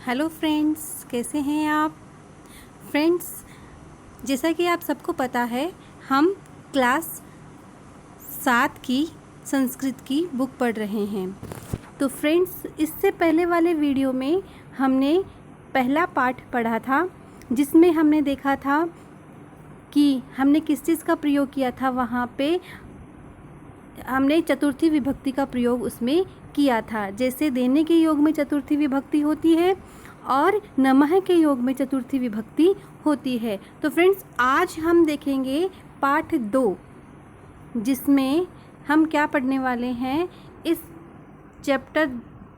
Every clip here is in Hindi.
हेलो फ्रेंड्स, कैसे हैं आप फ्रेंड्स। जैसा कि आप सबको पता है, हम क्लास 7 की संस्कृत की बुक पढ़ रहे हैं। तो फ्रेंड्स, इससे पहले वाले वीडियो में हमने पहला पार्ट पढ़ा था, जिसमें हमने देखा था कि हमने किस चीज़ का प्रयोग किया था। वहाँ पे हमने चतुर्थी विभक्ति का प्रयोग उसमें किया था। जैसे देने के योग में चतुर्थी विभक्ति होती है और नमः के योग में चतुर्थी विभक्ति होती है। तो फ्रेंड्स, आज हम देखेंगे पाठ 2, जिसमें हम क्या पढ़ने वाले हैं। इस चैप्टर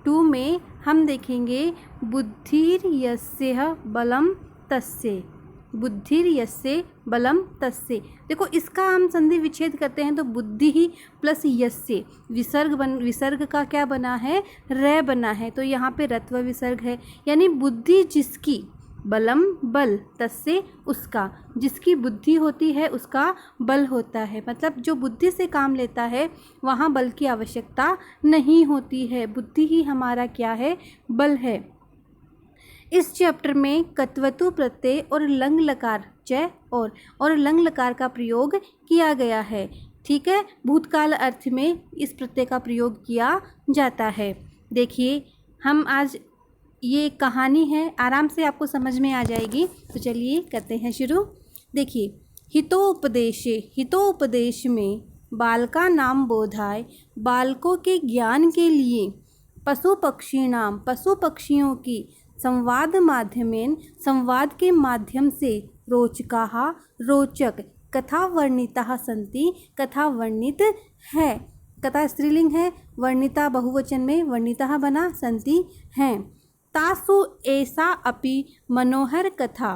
2 में हम देखेंगे बुद्धिर यस्य बलम तस्य। बुद्धिर यस्य बलम तस्य। देखो, इसका हम संधि विच्छेद करते हैं तो बुद्धि ही प्लस यस्य विसर्ग का क्या बना है, रे बना है। तो यहाँ पे रत्व विसर्ग है, यानी बुद्धि जिसकी, बलम बल, तस्य उसका, जिसकी बुद्धि होती है उसका बल होता है। मतलब जो बुद्धि से काम लेता है वहाँ बल की आवश्यकता नहीं होती है। बुद्धि ही हमारा क्या है, बल है। इस चैप्टर में कत्वतु प्रत्यय और लंग लकार च और लंग लकार का प्रयोग किया गया है। ठीक है, भूतकाल अर्थ में इस प्रत्यय का प्रयोग किया जाता है। देखिए, हम आज ये कहानी है, आराम से आपको समझ में आ जाएगी। तो चलिए करते हैं शुरू। देखिए, हितोपदेश में बालका नाम बोधाय, बालकों के ज्ञान के लिए पशु पक्षियों की संवाद माध्यमेन, संवाद के माध्यम से रोचकाः, रोचक कथा वर्णिताः सन्ति, कथा वर्णित है। कथा स्त्रीलिंग है, वर्णिता बहुवचन में वर्णिताः बना, सन्ति हैं। तासु ऐसा अपि मनोहर कथा,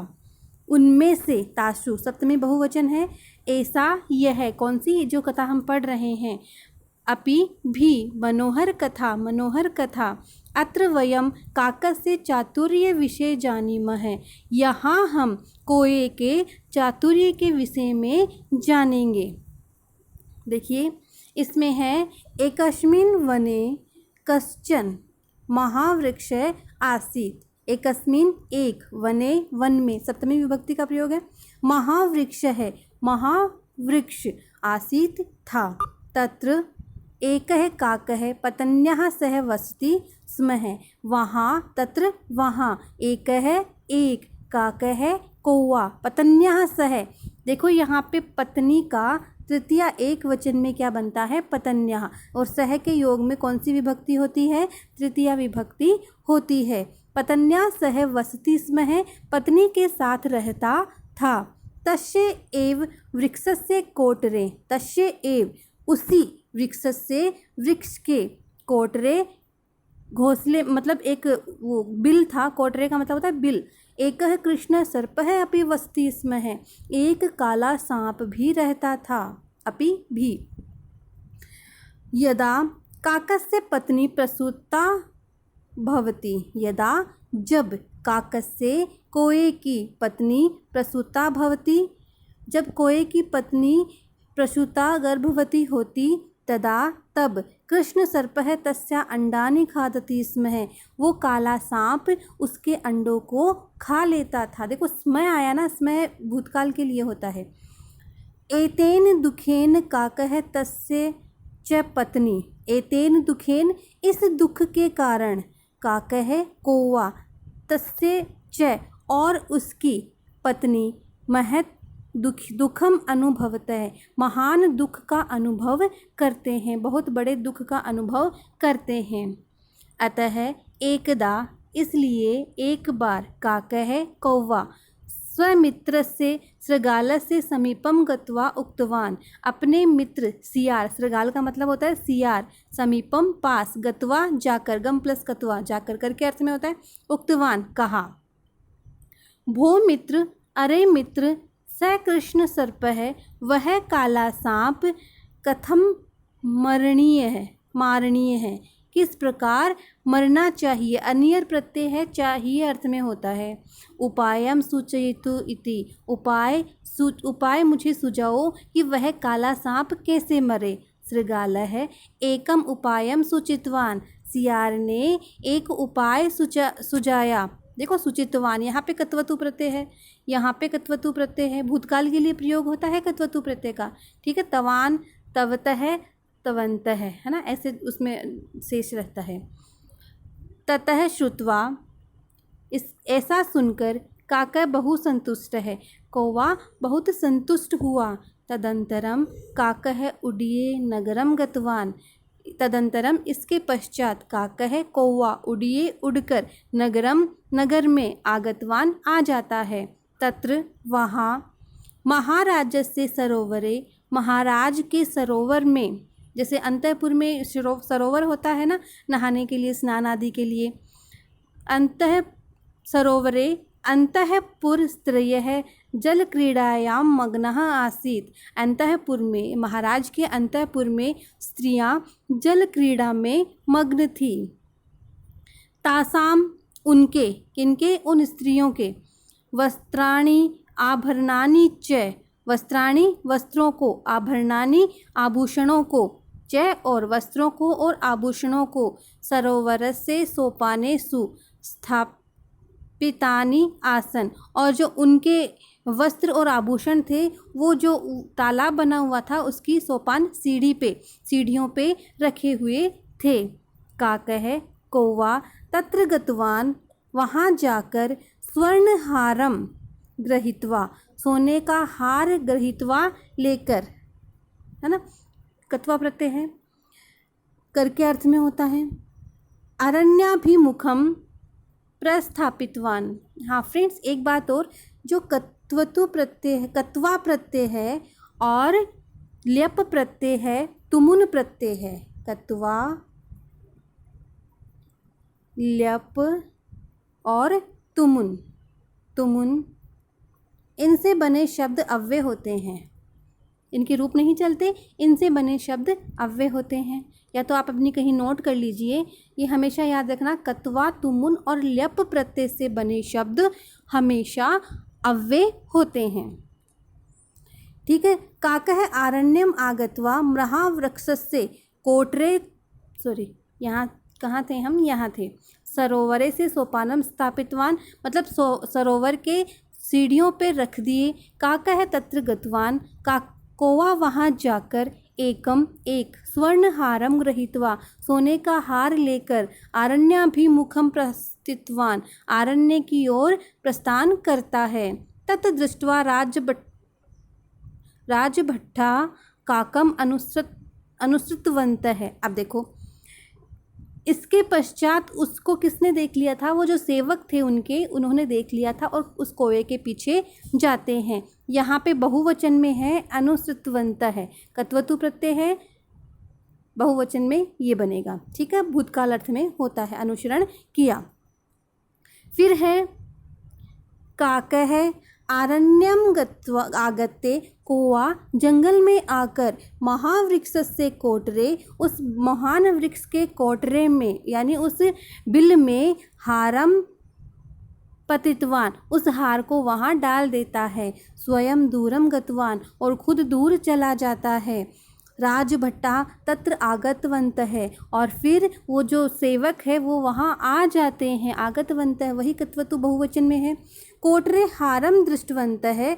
उनमें से, तासु सप्तमी बहुवचन है, ऐसा यह है, कौन सी, जो कथा हम पढ़ रहे हैं, अपि भी, मनोहर कथा, अत्र वयम काकस्य चातुर्य विषय जानीमः, यहाँ हम कोए के चातुर्य के विषय में जानेंगे। देखिए, इसमें है एकस्मिन् वने कश्चन महावृक्ष आसीत्। एकस्मिन्, एक, वने, वन में, सप्तमी विभक्ति का प्रयोग है। महावृक्ष है, महावृक्ष, आसीत् था, तत्र एकः काकः पत्न्याः सह वसति स्म, वहाँ, तत्र वहाँ, एकः एक, काकः कौवा, पत्न्याः सह। देखो, यहाँ पे पत्नी का तृतीया एक वचन में क्या बनता है, पत्न्याः, और सह के योग में कौन सी विभक्ति होती है, तृतीया विभक्ति होती है। पत्न्याः सह वसति स्म, पत्नी के साथ रहता था। तस्य एव वृक्षस्य कोटरे, तस्य एव, उसी, वृक्षस्य, वृक्ष के, कोटरे घोंसले, मतलब एक वो बिल था, कोटरे का मतलब होता है बिल। एकः कृष्ण सर्पः अपि वसति स्म, एक काला सांप भी रहता था, अपि भी। यदा काकस्य पत्नी प्रसूता भवति, यदा, जब, काकस्य, कोए की पत्नी, प्रसूता भवति, जब कोए की पत्नी प्रसूता गर्भवती होती, तदा, तब, कृष्ण सर्पः तस्या अंडानि खादति स्म, वो काला सांप उसके अंडों को खा लेता था। देखो, स्मय आया ना, स्मय भूतकाल के लिए होता है। एतेन दुखेन काकः तस्य च पत्नी, एतेन दुखेन, इस दुख के कारण, काकः कौवा, तस्य च, और उसकी पत्नी, महत दुखम अनुभवत है, महान दुख का अनुभव करते हैं, बहुत बड़े दुख का अनुभव करते हैं। अतः एकदा, इसलिए एक बार, काकः कौवा, स्वमित्रस्य शृगालस्य समीपम गत्वा उक्तवान, अपने मित्र सियार, शृगाल का मतलब होता है सियार, समीपम पास, गत्वा जाकर, गम प्लस कत्वा, जाकर करके अर्थ में होता है, उक्तवान कहा, भो मित्र, अरे मित्र, स कृष्ण सर्प है, वह काला सांप, कथम मारणीय है, किस प्रकार मरना चाहिए। अनियर प्रत्यय है, चाहिए अर्थ में होता है। उपायम सूचयतु इति, उपाय मुझे सुझाओ कि वह काला सांप कैसे मरे। शृगाल है, एकम उपायम सूचितवान, सियार ने एक उपाय सुझाया, देखो शुचित्वान, यहाँ पे कत्वतु प्रत्यय है, यहाँ पे कत्वतु प्रत्यय है, भूतकाल के लिए प्रयोग होता है कत्वतु प्रत्यय का, ठीक है। तवान, तवतः, तवन्तः, है ना, ऐसे उसमें शेष रहता है। ततः श्रुत्वा, इस ऐसा सुनकर काकः बहु संतुष्ट है, कौवा बहुत संतुष्ट हुआ। तदंतरम काकः उड्डिये नगरम गतवान, तदंतरम इसके पश्चात काकः कौवा उड्डिये उड़कर नगरम नगर में आगतवान आ जाता है। तत्र वहाँ महाराजस्य सरोवरे, महाराज के सरोवर में, जैसे अंतःपुर में सरोवर होता है ना नहाने के लिए, स्नान आदि के लिए, अंतः सरोवरे अंतःपुर स्त्रियः जल क्रीड़ायां मग्नः आसीत्, अंतःपुर में, महाराज के अंतःपुर में स्त्रियां जल क्रीड़ा में मग्न थी। तासाम, उनके, किनके, उन स्त्रियों के, वस्त्राणि आभरणानि च, वस्त्राणि वस्त्रों को, आभरणानि आभूषणों को, च और वस्त्रों को और आभूषणों को, सरोवर से सोपाने सु स्थापितानि आसन, और जो उनके वस्त्र और आभूषण थे वो जो तालाब बना हुआ था उसकी सोपान सीढ़ी पे, सीढ़ियों पे रखे हुए थे। काकः कौवा तत्र गतवान, वहाँ जाकर स्वर्णहारम गृहीत्वा, सोने का हार गृहीत्वा लेकर, है ना, कत्वा प्रत्यय है, करके अर्थ में होता है। अरण्याभिमुखम प्रस्थापितवान। हाँ फ्रेंड्स, एक बात और, जो कत्वतु प्रत्यय है, कत्वा प्रत्यय है और ल्यप प्रत्यय है, तुमुन प्रत्यय है, कत्वा, ल्यप और तुमुन, तुमुन, इनसे बने शब्द अव्यय होते हैं, इनके रूप नहीं चलते, इनसे बने शब्द अव्यय होते हैं। या तो आप अपनी कहीं नोट कर लीजिए, ये हमेशा याद रखना, कत्वा, तुमुन और ल्यप प्रत्यय से बने शब्द हमेशा अव्यय होते हैं, ठीक है। काकः आरण्यम आगत्वा महावृक्षस्य कोटरे, सॉरी यहाँ कहाँ थे हम, यहाँ थे, सरोवरे से सोपानम स्थापितवान, मतलब सरोवर के सीढ़ियों पे रख दिए। काकः तत्र गतवान, कौवा वहाँ जाकर एकम, एक, स्वर्णहारम गृहीत्वा, सोने का हार लेकर, आरण्याभिमुखम प्रस्थितवान, आरण्य की ओर प्रस्थान करता है। तत् दृष्ट्वा राजभट्टा काकम अनुसृतवन्तः। अब देखो, इसके पश्चात उसको किसने देख लिया था, वो जो सेवक थे उनके, उन्होंने देख लिया था और उस कौवे के पीछे जाते हैं। यहाँ पे बहुवचन में है, अनुसृतवन्तः है, कत्वतु प्रत्यय है, बहुवचन में ये बनेगा, ठीक है, भूतकाल अर्थ में होता है, अनुसरण किया। फिर है काकः आरण्यम गत्वा आगत्ते, कौवा जंगल में आकर महावृक्षस्य कोटरे, उस महान वृक्ष के कोटरे में, यानी उस बिल में, हारम पतितवान, उस हार को वहाँ डाल देता है। स्वयं दूरम गतवान, और खुद दूर चला जाता है। राजभट्टा तत्र आगतवन्तः, और फिर वो जो सेवक है वो वहाँ आ जाते हैं, आगतवन्तः वही कत्वतु बहुवचन में है। कोटरे हारम दृष्टवन्तः,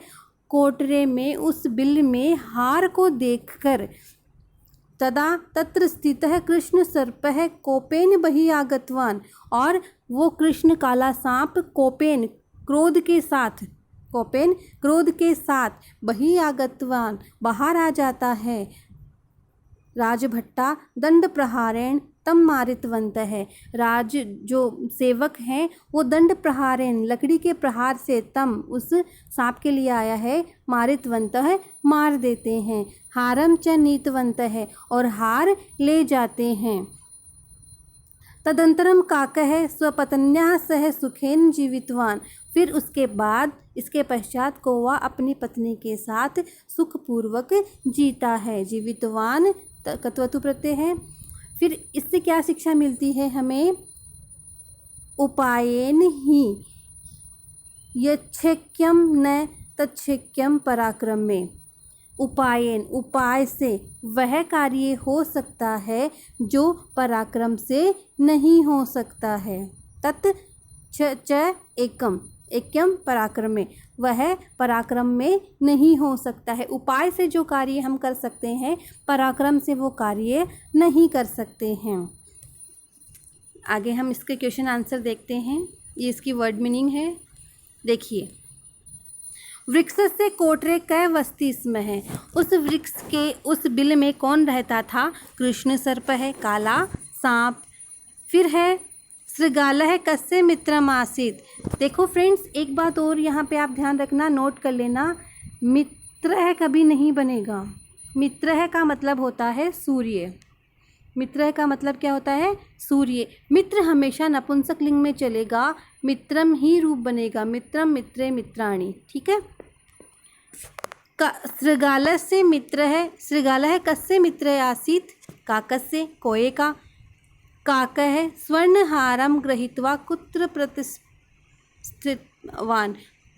कोटरे में, उस बिल में हार को देखकर, तदा तत्र स्थितः कृष्ण सर्पः कोपेन बहि आगतवान, और वो कृष्ण काला सांप कोपेन, क्रोध के साथ, कोपेन क्रोध के साथ, बहि आगतवान बाहर आ जाता है। राजभट्टा दंड प्रहारेण तम मारितवन्तः, राज जो सेवक हैं वो दंड प्रहारेण, लकड़ी के प्रहार से, तम उस सांप के लिए आया है, मारितवन्तः मार देते हैं। हारम च नीतवन्तः, और हार ले जाते हैं। तदंतरम काकः स्वपत्न्या सह सुखेन जीवितवान, फिर उसके बाद, इसके पश्चात कौवा अपनी पत्नी के साथ सुखपूर्वक जीता है। जीवितवान कत्वतु प्रत्यय है। फिर इससे क्या शिक्षा मिलती है हमें, उपायेन ही यच्छक्यम न तच्छक्यम पराक्रम में, उपायन, उपाय से वह कार्य हो सकता है जो पराक्रम से नहीं हो सकता है। तत् च एकम एकम पराक्रमे, वह पराक्रम में नहीं हो सकता है। उपाय से जो कार्य हम कर सकते हैं, पराक्रम से वो कार्य नहीं कर सकते हैं। आगे हम इसके क्वेश्चन आंसर देखते हैं। ये इसकी वर्ड मीनिंग है। देखिए, वृक्ष से कोटरे कै वस्ती इसमें है। उस वृक्ष के उस बिल में कौन रहता था? कृष्ण सर्प है, काला सांप। फिर है श्रृगालः कस्य मित्रम आसीत्। देखो फ्रेंड्स, एक बात और यहाँ पे आप ध्यान रखना, नोट कर लेना, मित्र है कभी नहीं बनेगा। मित्र है का मतलब होता है सूर्य। मित्र का मतलब क्या होता है? सूर्य। मित्र हमेशा नपुंसक लिंग में चलेगा, मित्रम ही रूप बनेगा, मित्रम मित्रे मित्राणि। ठीक है। श्रृगाल से मित्र है, श्रृगालः कस्य मित्र आसीत्? काकस्य, कोए का। काक है स्वर्णहारम गृहीत्वा कुत्र प्रतिष्ठितवान।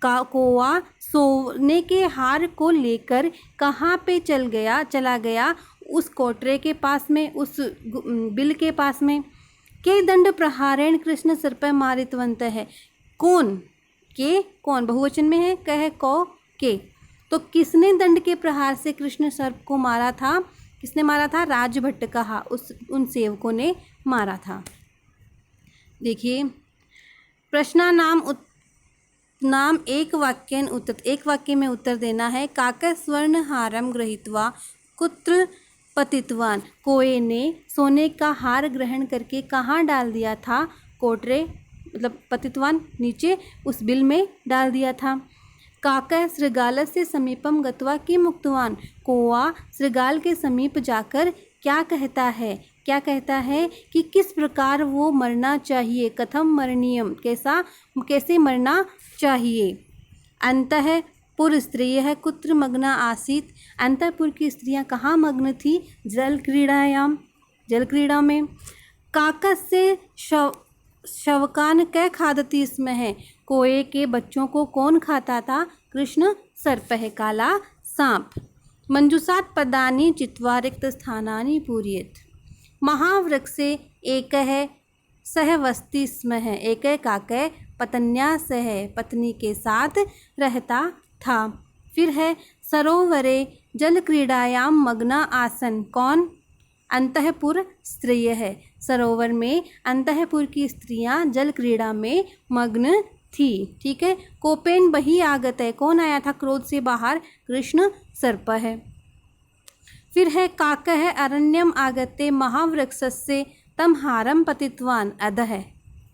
कौवा सोने के हार को लेकर कहाँ पे चला गया? उस कोटरे के पास में, उस बिल के पास में। के दंड प्रहारेण कृष्ण सर्प मारितवंत है। कौन? के कौन बहुवचन में है, कह कौ के। तो किसने दंड के प्रहार से कृष्ण सर्प को मारा था? किसने मारा था? राजभट्ट कहा, उन सेवकों ने मारा था। देखिए, प्रश्ना नाम एक वाक्य में उत्तर देना है। काका स्वर्ण हारम गृहीत्वा कुत्र पतितवान। कोए ने सोने का हार ग्रहण करके कहाँ डाल दिया था? कोटरे, मतलब पतितवान, नीचे उस बिल में डाल दिया था। काका श्रृगाल से समीपम गत्वा किम मुक्तवान। कौवा श्रृगाल के समीप जाकर क्या कहता है? क्या कहता है कि किस प्रकार वो मरना चाहिए। कथम मरणीयम, कैसे मरना चाहिए। अंतःपुर स्त्रियः कुत्र मग्ना आसीत्। अंतःपुर की स्त्रियां कहाँ मग्न थी? जल क्रीड़ा में। काकस्य शवकान कै खादती इसमें है। कोए के बच्चों को कौन खाता था? कृष्ण सर्प है, काला सांप। मंजुषात् पदानि चित्वा रिक्त स्थानानि पूरयेत्। महावृक्षे एकः सहवस्ति स्म है। एक काकय पत्न्या सह, पत्नी के साथ रहता था। फिर है सरोवरे जल क्रीड़ायाम मग्ना आसन। कौन? अंतःपुर स्त्रिय है। सरोवर में अंतःपुर की स्त्रियां जल क्रीड़ा में मग्न थी। ठीक है। कोपेन बही आगत है। कौन आया था क्रोध से बाहर? कृष्ण सर्प है। फिर है काक है अरण्यम आगते महावृक्षस्य तम हारम पतितवान अधः।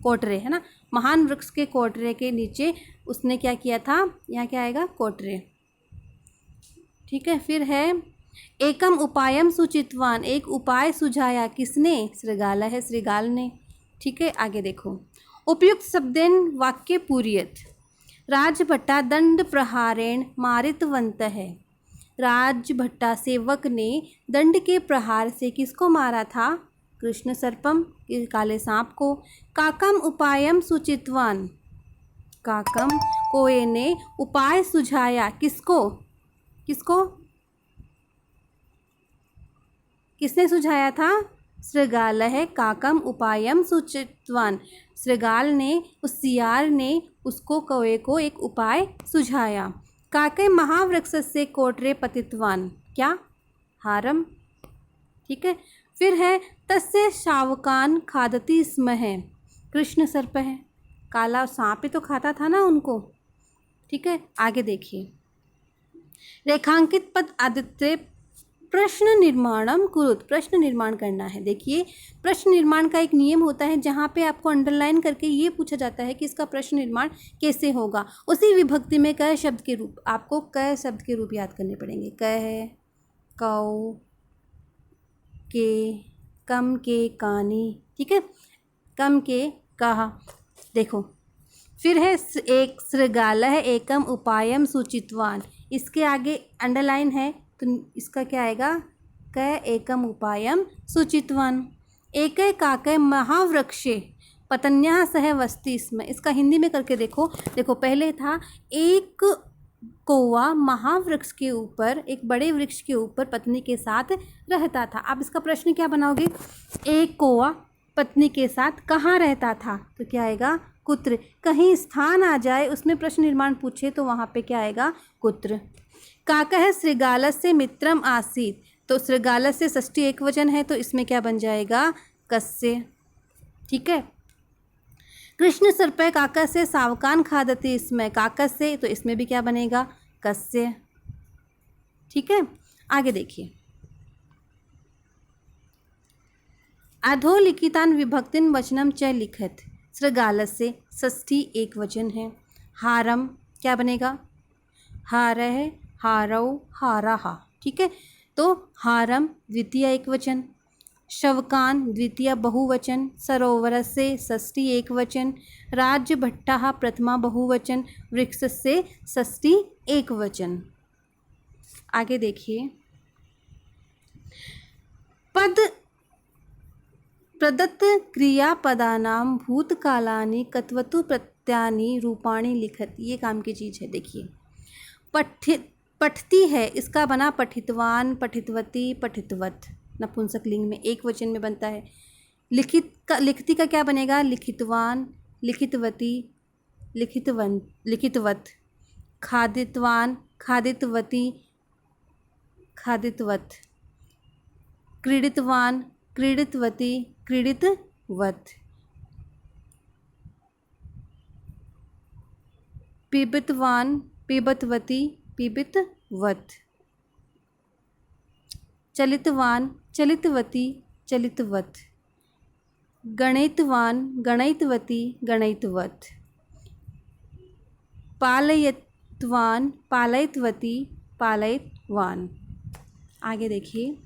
कोटरे है ना, महान वृक्ष के कोटरे के नीचे उसने क्या किया था? यहाँ क्या आएगा? कोटरे। ठीक है। फिर है एकम उपायम सुचितवान। एक उपाय सुझाया। किसने? श्रृगाल है, श्रृगाल ने। ठीक है। आगे देखो, उपयुक्त शब्देन वाक्य पूर्यत। राजभट्टा दंड प्रहारेण मारितवंत है। राजभट्टा सेवक ने दंड के प्रहार से किसको मारा था? कृष्ण सर्पम, काले सांप को। काकम उपायम सुचितवान। काकम, कोए ने उपाय सुझाया। किसको? किसने सुझाया था? श्रृगाल है काकम उपायम सुचितवान। श्रृगाल ने, उस सियार ने उसको, कौए को एक उपाय सुझाया। काके महावृक्ष से कोटरे पतितवान। क्या? हारम। ठीक है। फिर है तस्य शावकान खादती स्म है। कृष्ण सर्प है, काला सांप ही तो खाता था ना उनको। ठीक है। आगे देखिए, रेखांकित पद आदित्य प्रश्न निर्माणम कुरुत। प्रश्न निर्माण करना है। देखिए, प्रश्न निर्माण का एक नियम होता है जहाँ पे आपको अंडरलाइन करके ये पूछा जाता है कि इसका प्रश्न निर्माण कैसे होगा। उसी विभक्ति में क शब्द के रूप, आपको क शब्द के रूप याद करने पड़ेंगे। कह, कौ, के, कम के, कानी। ठीक है। कम के, कहा। देखो, फिर है एक श्रृगाल है एकम उपायम सुचितवान। इसके आगे अंडरलाइन है तो इसका क्या आएगा? क एकम उपायम सुचितवान। एक काकय महावृक्षे पत्न्या सह वस्ति इसमें। इसका हिंदी में करके देखो। देखो, पहले था एक कौवा महावृक्ष के ऊपर, एक बड़े वृक्ष के ऊपर पत्नी के साथ रहता था। अब इसका प्रश्न क्या बनाओगे? एक कौवा पत्नी के साथ कहाँ रहता था, तो क्या आएगा कुत्र। कहीं स्थान आ जाए उसमें प्रश्न निर्माण पूछे तो वहाँ पे क्या आएगा कुत्र। काकः शृगालस्य मित्रम आसीत्, तो शृगालस्य षष्ठी एक वचन है तो इसमें क्या बन जाएगा कस्य। ठीक है। कृष्ण सर्पः काकस्य सावकान खादति स्म, काकस्य तो इसमें भी क्या बनेगा कस्य। ठीक है। आगे देखिए, अधोलिखितान विभक्तिन वचनम च लिखत, शृगालस्य षष्ठी एक वचन है। हारम क्या बनेगा हारः हारौ हाराः। ठीक है, तो हारम द्वितीय एक वचन, शवकान द्वितीय बहुवचन, सरोवरस्य षष्ठी एक वचन, राज्यभट्टः प्रथमा बहुवचन, वृक्षस्य षष्ठी एक वचन। आगे देखिए, पद प्रदत्त क्रियापदानां भूतकालानि कत्वतु प्रत्ययानि रूपाणि लिखत, ये काम की चीज़ है। देखिए, पठती है इसका बना पठितवान, पठितवती, पठितवत, नपुंसकलिंग में एक वचन में बनता है। लिखती का क्या बनेगा लिखितवान, लिखितवती, लिखितवत। खादितवान, खादितवती, खादितवत। क्रीडितवान, क्रीडितवती, क्रीडितवत। पीबितवान, पीबतवती, पीबितवत। चलितवान, चलितवती, चलितवत। गणितवान, गणितवती, गणितवत। पालयितवान, पालयितवती, पालयितवान। आगे देखिए,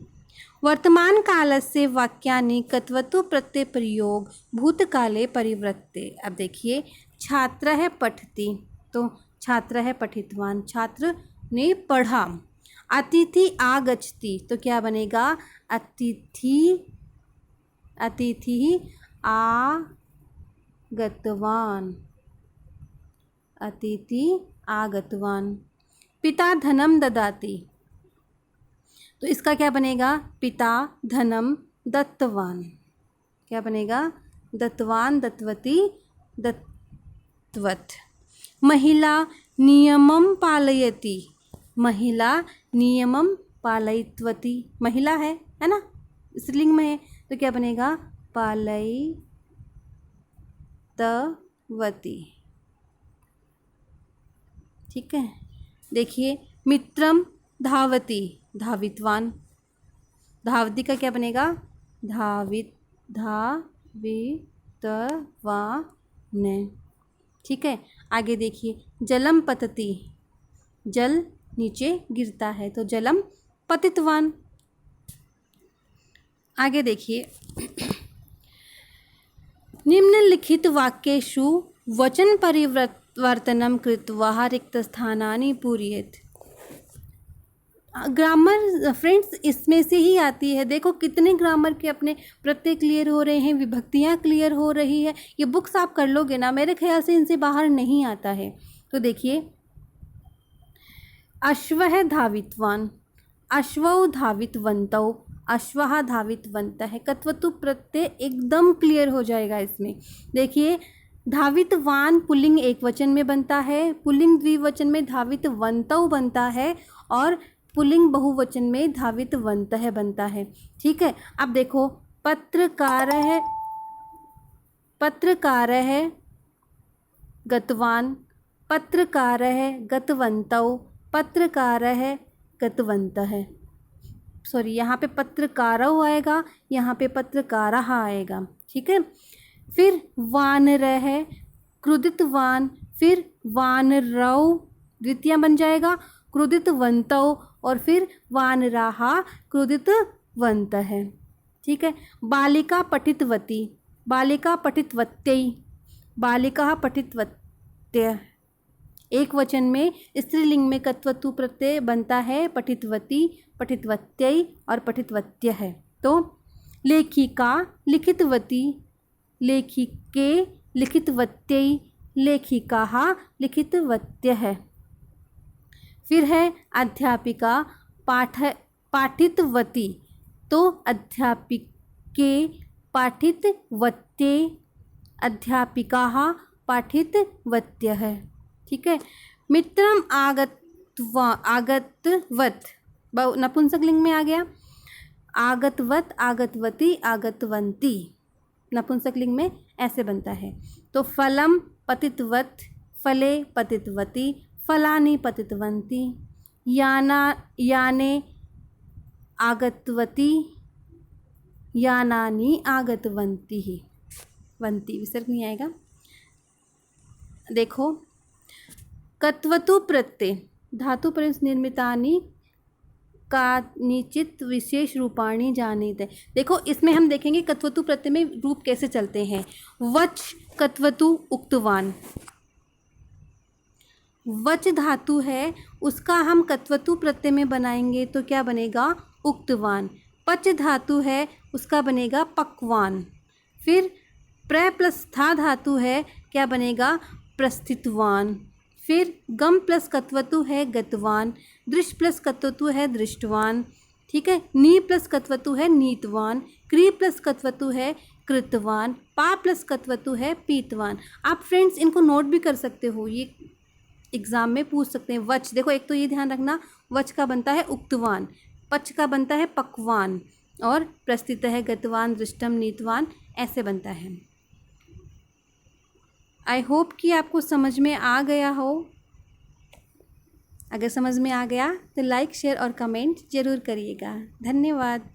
वर्तमान कालस्य वाक्यानि कत्वतु प्रत्यय प्रयोग भूतकाले परिवृत्ते। अब देखिए, छात्र है पठती, तो छात्र है पठितवान, छात्र ने पढ़ा। अतिथि आगच्छति, तो क्या बनेगा अतिथि, अतिथि आगतवान, अतिथि आगतवान। पिता धनम ददाति, तो इसका क्या बनेगा पिता धनम दत्तवान, क्या बनेगा दत्तवान, दत्तवती, दत्तवत। महिला नियमम पालयति, महिला नियमम पालयित्वती, महिला है ना, स्त्रीलिंग में है तो क्या बनेगा पालयितवती। ठीक है। देखिए, मित्रम धावती, धावितवान, धावती का क्या बनेगा धावित, धावितवान। ठीक है। आगे देखिए, जलम पतति, जल नीचे गिरता है तो जलम पतितवान। आगे देखिए, निम्नलिखित वाक्येषु वचन परिवर्तनं कृत्वा रिक्तस्थानानि पूरयेत्। ग्रामर फ्रेंड्स इसमें से ही आती है। देखो कितने ग्रामर के अपने प्रत्यय क्लियर हो रहे हैं, विभक्तियाँ क्लियर हो रही है। ये बुक्स आप कर लोगे ना, मेरे ख्याल से इनसे बाहर नहीं आता है। तो देखिए, अश्वः धावितवान, अश्वौ धावितवन्तौ, अश्वः धावितवन्तः। कत्वतु प्रत्यय एकदम क्लियर हो जाएगा इसमें। देखिए, धावितवान पुल्लिंग एक वचन में बनता है, पुल्लिंग द्विवचन में धावितवन्तौ बनता है और पुल्लिंग बहुवचन में धावितवन्तः बनता है। ठीक है। अब देखो, पत्रकारः, पत्रकारः गतवान, पत्रकारः गतवन्तौ, पत्रकारः गतवन्तः। सॉरी, यहाँ पे पत्रकारौ आएगा, यहाँ पे पत्रकारः आएगा। ठीक है। फिर वानरः क्रुदितवान, फिर वानरौ द्वितीय बन जाएगा, क्रुदितवन्तौ और फिर वानराः क्रुदितवन्तः। ठीक है। बालिका पठितवती, बालिका पठितवत्यै, बालिका पठितवत्य। एक वचन में स्त्रीलिंग में कत्वतु प्रत्यय बनता है पठितवती, पठितवत्यै और पठितवत्यः। तो लेखिका लिखितवती, लेखिके लिखितवत्यै, लेखिकाः लिखितवत्यः। फिर है अध्यापिका पाठितवती, तो अध्यापिके पाठितवत्ये, अध्यापिकाः पाठितवत्यः। ठीक है। मित्रम आगतवत नपुंसकलिंग में आ गया। आगतवत, आगतवती, आगतवंती नपुंसकलिंग में ऐसे बनता है। तो फलम पतितवत, फले पतितवती, फलानि पतितवन्ति, याने आगतवती, यानानि आगतवन्ति। वंती विसर्ग नहीं आएगा। देखो, कत्वतु प्रत्यय धातु प्रयुक्त निर्मितानि कानिचित विशेष रूपाणि जानीते। देखो, इसमें हम देखेंगे कत्वतु प्रत्यय में रूप कैसे चलते हैं। वच कत्वतु उक्तवान, वच धातु है, उसका हम कत्वतु प्रत्यय में बनाएंगे तो क्या बनेगा, उक्तवान। पच धातु है, उसका बनेगा पक्वान। फिर प्र प्लस था धातु है, क्या बनेगा, प्रस्थितवान। फिर गम प्लस कत्वतु है गतवान, दृश प्लस कत्वतु है दृष्टवान। ठीक है। नी प्लस कत्वतु है नीतवान, क्री प्लस कत्वतु है कृतवान, पा प्लस कत्वतु है पीतवान। आप फ्रेंड्स इनको नोट भी कर सकते हो, ये एग्जाम में पूछ सकते हैं। वच, देखो एक तो ये ध्यान रखना, वच का बनता है उक्तवान, पच का बनता है पकवान, और प्रस्थित है गतवान, दृष्टम, नीतवान, ऐसे बनता है। आई होप कि आपको समझ में आ गया हो। अगर समझ में आ गया तो लाइक, शेयर और कमेंट ज़रूर करिएगा। धन्यवाद।